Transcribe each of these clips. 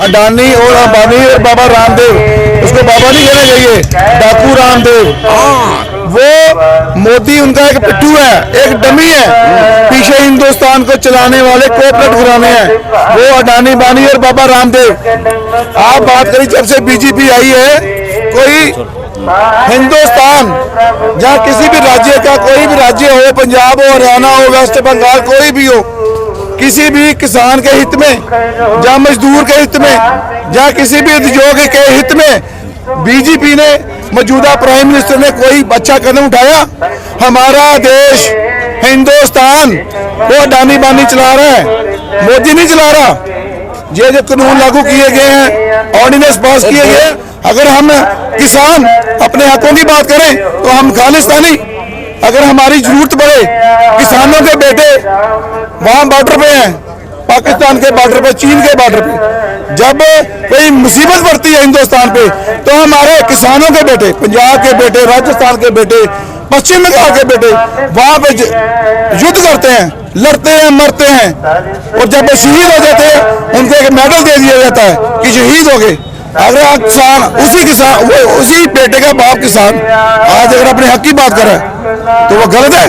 अडानी और अंबानी और बाबा रामदेव, उसको बाबा नहीं कहना चाहिए, डाकू रामदेव। वो मोदी उनका एक पिट्ठू है, एक डमी है, पीछे हिंदुस्तान को चलाने वाले कोपरेट घराने हैं वो अडानी बानी और बाबा रामदेव। आप बात करें जब से बीजेपी आई है, कोई हिंदुस्तान जहाँ किसी भी राज्य का, कोई भी राज्य हो, पंजाब हो, हरियाणा हो, वेस्ट बंगाल, कोई भी हो, किसी भी किसान के हित में, जहाँ मजदूर के हित में, जहाँ किसी भी उद्योग के हित में बीजेपी ने, मौजूदा प्राइम मिनिस्टर ने कोई अच्छा कदम उठाया? हमारा देश हिंदुस्तान वो अडानी बानी चला रहा है, मोदी नहीं चला रहा। ये जो कानून लागू किए गए हैं, ऑर्डिनेंस पास किए गए, अगर हम किसान अपने हकों की बात करें तो हम खालिस्तानी, अगर हमारी जरूरत पड़े, किसानों के बेटे वहां बॉर्डर पे हैं, पाकिस्तान के बॉर्डर पे, चीन के बॉर्डर पे, जब कोई मुसीबत पड़ती है हिंदुस्तान पे तो हमारे किसानों के बेटे, पंजाब के बेटे, राजस्थान के बेटे, पश्चिम बंगाल के बेटे वहां पे युद्ध करते हैं, लड़ते हैं, मरते हैं, और जब वो शहीद हो जाते हैं उनको एक मेडल दे दिया जाता है कि शहीद हो गए। अगर आप किसान, उसी बेटे का बाप किसान आज अगर अपने हक की बात करे तो वो गलत है।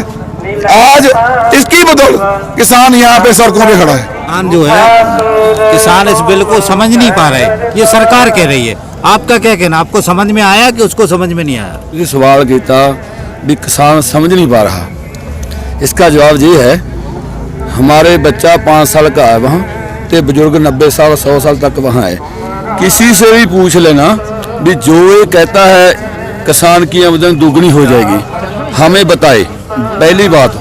आज इसकी बदौलत किसान यहाँ पे सड़कों पे खड़ा है। किसान जो है, किसान इस बिल को समझ नहीं पा रहे, ये सरकार कह रही है। आपका क्या कहना, आपको समझ में आया कि उसको समझ में नहीं आया? ये सवाल किया भी किसान समझ नहीं पा रहा, इसका जवाब ये है, हमारे बच्चा 5 साल का है वहाँ, तो बुजुर्ग 90 साल 100 साल तक वहाँ है। किसी से भी पूछ लेना भी जो ये कहता है किसान की आमदन दुगनी हो जाएगी, हमें बताए। पहली बात,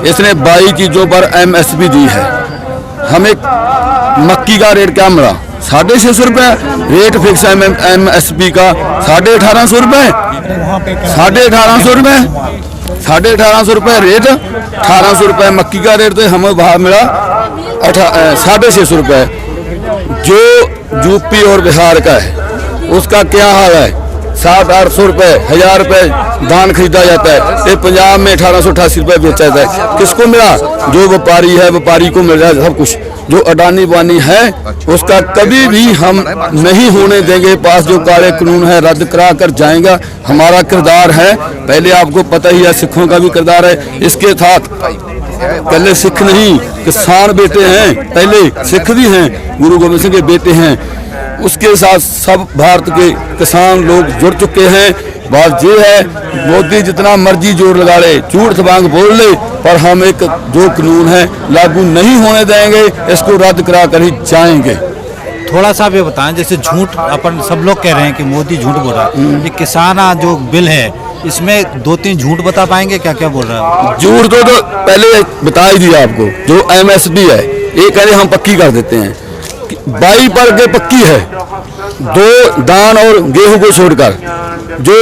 इसने 22 चीज़ों पर MSP दी है। हमें मक्की का रेट क्या मिला? 650 रुपये रेट फिक्स है MSP का, 1850 रुपये, 1850 रुपये, 1850 रुपये रेट, 1800 रुपये मक्की का रेट, तो हमें भाव मिला 650 रुपये। जो यूपी और बिहार का है उसका क्या हाल है? 700-800 रुपये, 1000 रुपये धान खरीदा जाता है, ये पंजाब में 1888 रुपये बेचा जाता है। किसको मिला? जो व्यापारी है, व्यापारी को मिल रहा है सब कुछ। जो अडानी बानी है उसका कभी भी हम नहीं होने देंगे पास। जो काले कानून है रद्द करा कर जाएगा। हमारा किरदार है, पहले आपको पता ही है, सिखों का भी किरदार है। इसके साथ पहले सिख नहीं, किसान बेटे हैं, पहले सिख भी हैं, गुरु गोविंद सिंह के बेटे हैं। उसके साथ सब भारत के किसान लोग जुड़ चुके हैं। बात ये है, मोदी जितना मर्जी जोर लगा ले, झूठ सबांग बोल ले, पर हम एक जो कानून है लागू नहीं होने देंगे, इसको रद्द करा कर ही जाएंगे। थोड़ा सा भी बताएं, जैसे झूठ अपन सब लोग कह रहे हैं कि मोदी झूठ बोल रहा है, ये किसान जो बिल है इसमें 2-3 झूठ बता पाएंगे? क्या क्या बोल रहा है? झूठ तो पहले बता ही दिया आपको। जो MSP है ये कह रहे हम पक्की कर देते हैं, 22 पर के पक्की है, 2 दान और गेहूं को छोड़कर जो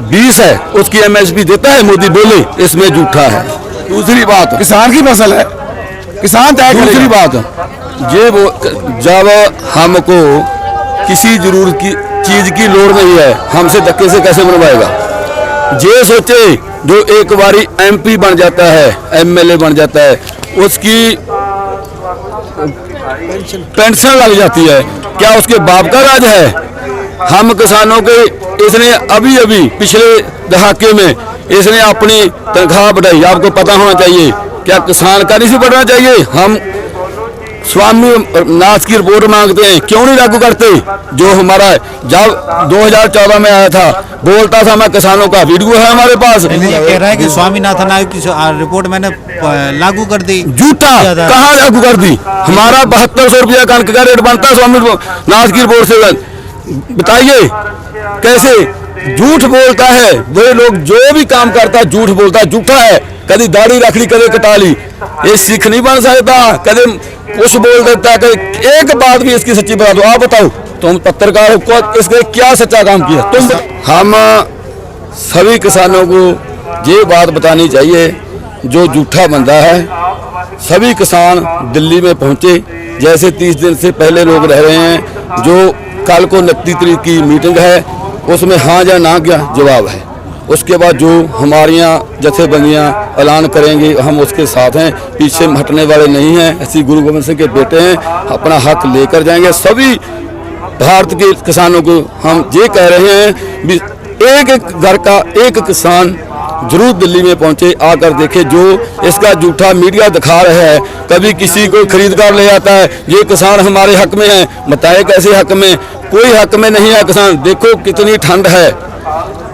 20 है उसकी MSP देता है मोदी, बोले इसमें झूठा है। दूसरी बात, किसान की फसल है, किसान तय करेगा। दूसरी बात, ये वो जब हमको किसी जरूरत की चीज की लोड़ नहीं है, हमसे धक्के से कैसे बनवाएगा? ये सोचे जो एक बारी MP बन जाता है, MLA बन जाता है, उसकी पेंशन लग जाती है, क्या उसके बाप का राज है? हम किसानों के, इसने अभी पिछले दहाके में इसने अपनी तनख्वाह बढ़ाई, आपको पता होना चाहिए। क्या किसान का नहीं बढ़ना चाहिए? हम स्वामीनाथन की रिपोर्ट मांगते हैं, क्यों नहीं लागू करते? जो हमारा जब 2014 में आया था, बोलता था मैं किसानों का, वीडियो है हमारे पास। ये कह रहा है कि स्वामीनाथन आयोग की रिपोर्ट मैंने लागू कर दी। झूठा, कहाँ लागू कर दी? हमारा 7200 रुपया कणक का रेट बनता है स्वामीनाथन की रिपोर्ट से। बताइए कैसे झूठ बोलता है? वे लोग जो भी काम करता है झूठ बोलता है, झूठा है। कभी दाढ़ी रख ली, कभी कटा ली, ये सिख नहीं बन सकता। कभी कुछ बोल देता है, कभी एक बात भी इसकी सच्ची बता दो। आप बताओ, तुम पत्रकार हो, इसके क्या सच्चा काम किया तुम? हम सभी किसानों को ये बात बतानी चाहिए, जो झूठा बंदा है। सभी किसान दिल्ली में पहुंचे, जैसे 30 दिन से पहले लोग रह रहे हैं। जो कल को 29 तारीख की मीटिंग है, उसमें हाँ या ना क्या जवाब है। उसके बाद जो हमारी जथेबंदियाँ ऐलान करेंगी, हम उसके साथ हैं, पीछे हटने वाले नहीं हैं। ऐसी गुरु गोविंद सिंह के बेटे हैं, अपना हक लेकर जाएंगे। सभी भारत के किसानों को हम ये कह रहे हैं भी एक एक घर का एक किसान जरूर दिल्ली में पहुंचे, आकर देखे। जो इसका झूठा मीडिया दिखा रहा है, कभी किसी को खरीदकार ले आता है, ये किसान हमारे हक में है, बताए कैसे हक में? कोई हक में नहीं है किसान। देखो कितनी ठंड है।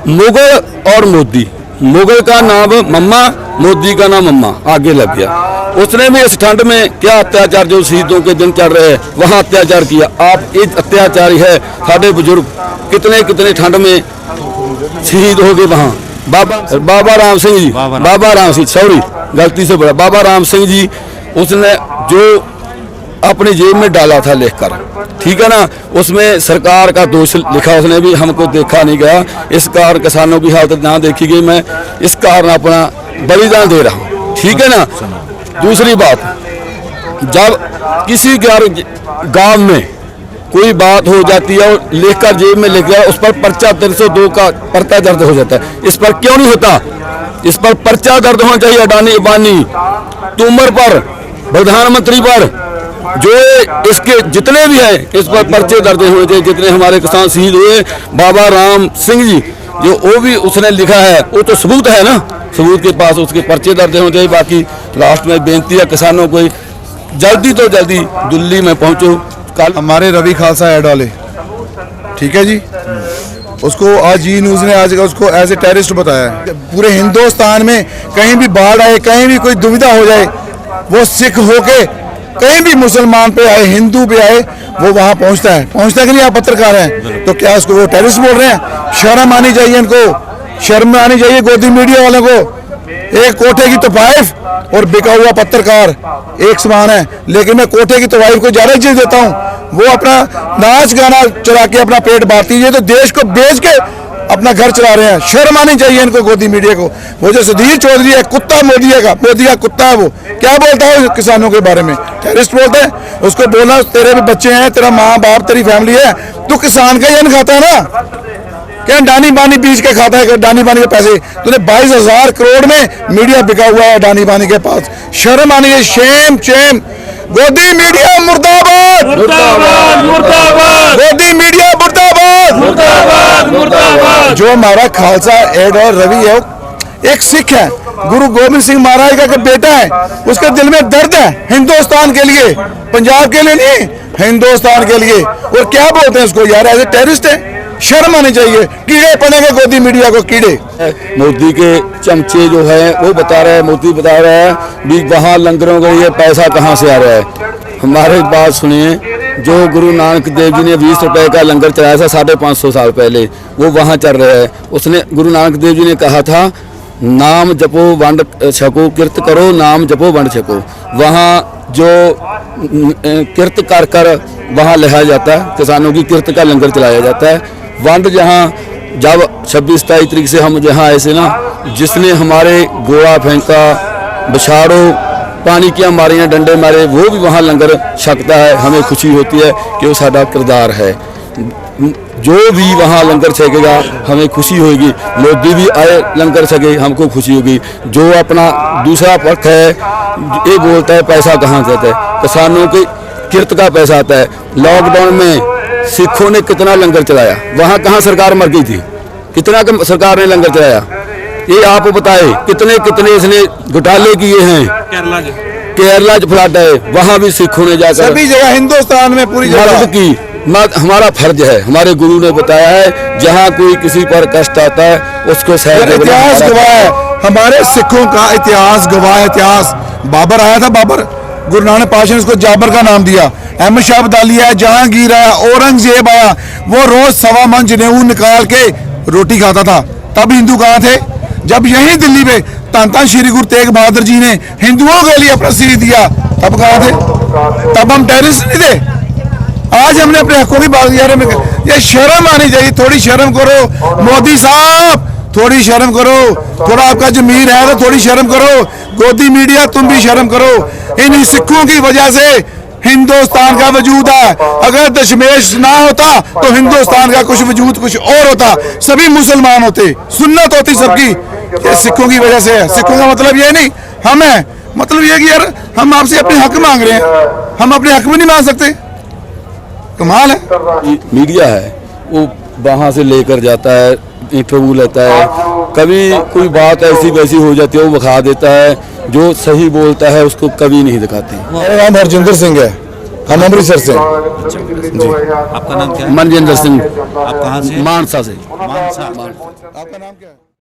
मुगल और मोदी, मुगल का नाम मम्मा, मोदी का नाम मम्मा, आगे लग गया। उसने भी इस ठंड में क्या अत्याचार, जो शहीदों के दिन चल रहे हैं वहाँ अत्याचार किया। आप एक अत्याचारी है। साढ़े बुजुर्ग कितने कितने ठंड में शहीद हो गए वहाँ। बाबा राम सिंह जी, बाबा राम सिंह, सॉरी गलती से बोला, बाबा राम सिंह जी, उसने जो अपनी जेब में डाला था लिखकर, ठीक है ना, उसमें सरकार का दोष लिखा उसने भी, हमको देखा नहीं गया। इस कारण किसानों की हालत ना देखी गई। मैं इस कारण अपना बलिदान दे रहा हूँ, ठीक है ना। दूसरी बात, जब किसी गांव में कोई बात हो जाती है और लेकर जेब में लेकर उस पर पर्चा 302 का पर्चा दर्द हो जाता है। इस पर क्यों नहीं होता? इस पर पर्चा दर्द होना चाहिए। अडानी, अंबानी, तोमर पर, प्रधानमंत्री पर, जो इसके जितने भी हैं इस पर पर्चे दर्ज होने चाहिए। जितने हमारे किसान शहीद हुए, बाबा राम सिंह जी जो वो भी उसने लिखा है, वो तो सबूत है ना, सबूत के पास उसके पर्चे दर्ज होने चाहिए। बाकी लास्ट में बेनती है किसानों को, जल्दी तो जल्दी दिल्ली में पहुंचो। कल हमारे रवि खालसा ऐड वाले, ठीक है जी, उसको आज जी न्यूज़ ने आज उसको एज ए टेररिस्ट बताया है। पूरे हिंदुस्तान में कहीं भी बाढ़ आए, कहीं भी कोई दुविधा हो जाए, वो सिख होके कहीं भी मुसलमान पे आए, हिंदू पे आए, वो वहाँ पहुँचता है कि नहीं? आप पत्रकार हैं तो क्या उसको वो टेररिस्ट बोल रहे हैं? शर्म आनी चाहिए इनको, शर्म आनी चाहिए गोदी मीडिया वालों को। एक कोठे की तोफ़ाइफ और बिका हुआ पत्रकार एक समान है। लेकिन मैं कोठे की तोफ़ाइफ को ज़्यादा चीज देता हूँ। वो अपना नाच गाना चला के अपना पेट बांटती है, तो देश को बेच के अपना घर चला रहे हैं। शर्म आनी चाहिए इनको, गोदी मीडिया को। वो जो सुधीर चौधरी है, कुत्ता मोदी का कुत्ता है, वो क्या बोलता है किसानों के बारे में? टेररिस्ट बोलते हैं उसको। बोला तेरे भी बच्चे हैं, तेरा माँ बाप, तेरी फैमिली है, तू किसान का ही अन्न खाता है ना? क्या डानी बानी बीच के खाता है? डानी बानी के पैसे तूने 22,000 करोड़ में मीडिया बिका हुआ है डानी बानी के पास। शर्म आनी है। Shem Shem. गोदी मीडिया मुर्दाबाद, मुर्दाबाद, मुर्दाबाद। गोदी मीडिया मुर्दाबाद, मुर्दाबाद, मुर्दाबाद। जो हमारा खालसा एड और रवि है, एक सिख है, गुरु गोविंद सिंह महाराज का बेटा है। उसके दिल में दर्द है हिंदुस्तान के लिए, पंजाब के लिए नहीं, हिंदुस्तान के लिए। और क्या बोलते हैं उसको यार, ऐसे टेररिस्ट है। शर्म आनी चाहिए। कीड़े पड़ेंगे गोदी मीडिया को, कीड़े। मोदी के चमचे जो है वो बता रहे हैं, मोदी बता रहा है भी वहाँ लंगरों के लिए पैसा कहाँ से आ रहा है। हमारे बात सुनिए, जो गुरु नानक देव जी ने 20 रुपए का लंगर चलाया था 550 साल पहले, वो वहाँ चल रहा है। उसने गुरु नानक देव जी ने कहा था, नाम जपो वंड छको, किरत करो नाम जपो वंड छको। वहाँ जो किरत कर कर वहाँ लिया जाता है, किसानों की किरत का लंगर चलाया जाता है। वंड जहाँ जब 26-27 तारीख से हम जहाँ ऐसे ना, जिसने हमारे गोला फेंका, बछाड़ो, पानी की मारियाँ, डंडे मारे, वो भी वहाँ लंगर छकता है। हमें खुशी होती है कि वो साडा किरदार है। जो भी वहाँ लंगर छकेगा हमें खुशी होगी। मोदी भी आए लंगर छके, हमको खुशी होगी। जो अपना दूसरा पक्ष है ये बोलता है पैसा कहाँ से आता है, किसानों की किरत का पैसा आता है। लॉकडाउन में सिखों ने कितना लंगर चलाया, वहाँ कहाँ सरकार मर गई थी? कितना सरकार ने लंगर चलाया, ये आप बताए। कितने कितने इसने घोटाले किए हैं। केरला फ्लड है, वहाँ भी सिखों ने जाकर सभी जगह हिंदुस्तान में पूरी मदद की। हमारा फर्ज है, हमारे गुरु ने बताया है, जहाँ कोई किसी पर कष्ट आता है उसको इतिहास गवाह है, हमारे सिखों का इतिहास गवाह है। इतिहास बाबर आया था, बाबर, गुरु नानक पातशाह ने उसको जाबर का नाम दिया। अहमद शाह अब्दाली आया, जहांगीर आया, औरंगजेब आया, वो रोज 1.25 मन जनेऊ निकाल के रोटी खाता था। तब हिंदू कहाँ थे? जब यहीं दिल्ली में धन श्री गुरु तेग बहादुर जी ने हिंदुओं के लिए अपना सिर दिया, तब कहाँ थे? तब हम टेररिस्ट नहीं थे। आज हमने अपने हकों की बात किया। ये शर्म आनी चाहिए, थोड़ी शर्म करो मोदी साहब, थोड़ी शर्म करो। थोड़ा आपका जमीर है तो थोड़ी शर्म करो। गोदी मीडिया तुम भी शर्म करो। इन सिखों की वजह से हिंदुस्तान का वजूद है। अगर दशमेश ना होता तो हिंदुस्तान का कुछ वजूद कुछ और होता, सभी मुसलमान होते, सुन्नत होती सबकी। ये सिखों की वजह से है। सिखों का मतलब ये नहीं हम है, मतलब ये कि यार हम आपसे अपने हक मांग रहे हैं, हम अपने हक में नहीं मांग सकते। कमाल है। मीडिया है वो वहाँ से लेकर जाता है, इंटरव्यू लेता है, कभी कोई बात ऐसी वैसी हो जाती है वो दिखा देता है, जो सही बोलता है उसको कभी नहीं दिखाते। मेरा नाम हरजिंदर सिंह है, हम अमृतसर से। जी। आपका नाम क्या है? मनजिंदर सिंह, आप कहाँ से? मानसा से। मानसा। आपका नाम क्या है?